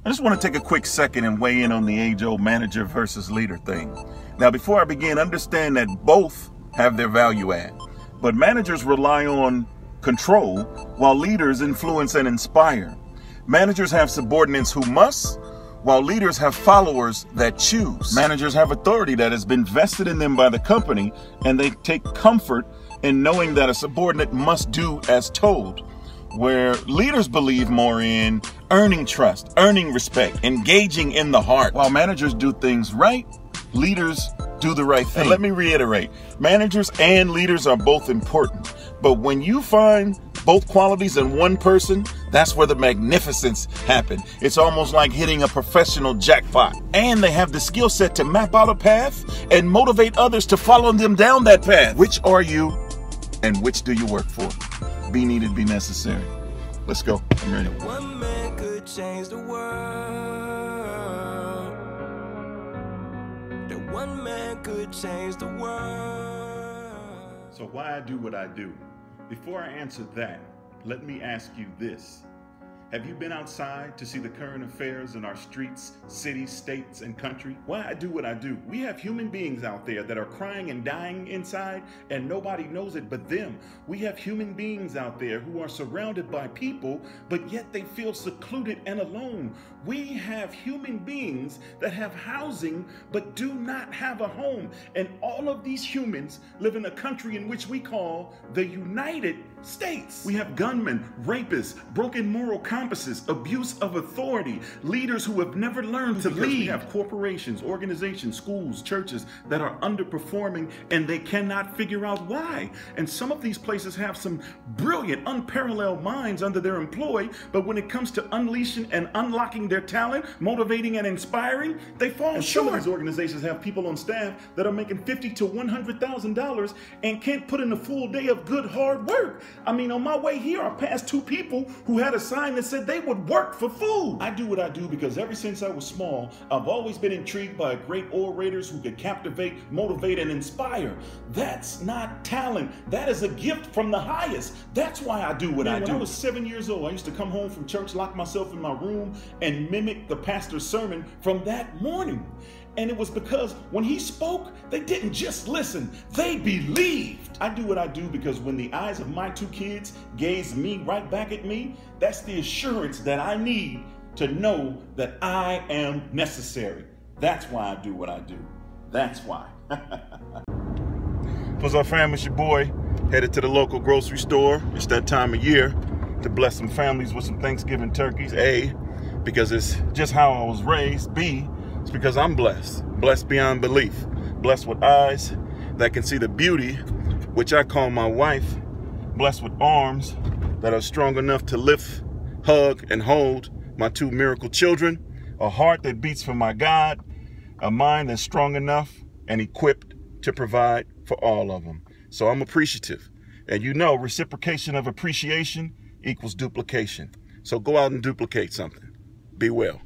I just want to take a quick second and weigh in on the age-old manager versus leader thing. Now, before I begin, understand that both have their value add, but managers rely on control while leaders influence and inspire. Managers have subordinates who must, while leaders have followers that choose. Managers have authority that has been vested in them by the company, and they take comfort in knowing that a subordinate must do as told, where leaders believe more in earning trust, earning respect, engaging in the heart. While managers do things right, leaders do the right thing. And let me reiterate, managers and leaders are both important, but when you find both qualities in one person, that's where the magnificence happens. It's almost like hitting a professional jackpot. And they have the skill set to map out a path and motivate others to follow them down that path. Which are you and which do you work for? Be needed, be necessary. Let's go. I'm ready. One man could change the world. That one man could change the world. So why I do what I do? Before I answer that, let me ask you this. Have you been outside to see the current affairs in our streets, cities, states, and country? Why I do what I do? We have human beings out there that are crying and dying inside, and nobody knows it but them. We have human beings out there who are surrounded by people, but yet they feel secluded and alone. We have human beings that have housing, but do not have a home. And all of these humans live in a country in which we call the United States. We have gunmen, rapists, broken moral compasses, abuse of authority, leaders who have never learned to lead. We have corporations, organizations, schools, churches that are underperforming, and they cannot figure out why. And some of these places have some brilliant, unparalleled minds under their employ, but when it comes to unleashing and unlocking their talent, motivating and inspiring, they fall short. Some of these organizations have people on staff that are making $50,000 to $100,000 and can't put in a full day of good hard work. I mean, on my way here, I passed two people who had a sign that said they would work for food. I do what I do because ever since I was small, I've always been intrigued by great orators who could captivate, motivate, and inspire. That's not talent. That is a gift from the highest. That's why I do what I do. When I was 7 years old, I used to come home from church, lock myself in my room, and mimic the pastor's sermon from that morning. And it was because when he spoke, they didn't just listen, they believed. I do what I do because when the eyes of my two kids gaze me right back at me, that's the assurance that I need to know that I am necessary. That's why I do what I do. That's why. What's up, fam? It's your boy, headed to the local grocery store. It's that time of year to bless some families with some Thanksgiving turkeys. A, because it's just how I was raised. B, it's because I'm blessed. Blessed beyond belief. Blessed with eyes that can see the beauty, which I call my wife. Blessed with arms that are strong enough to lift, hug, and hold my two miracle children. A heart that beats for my God. A mind that's strong enough and equipped to provide for all of them. So I'm appreciative. And you know, reciprocation of appreciation equals duplication. So go out and duplicate something. Be well.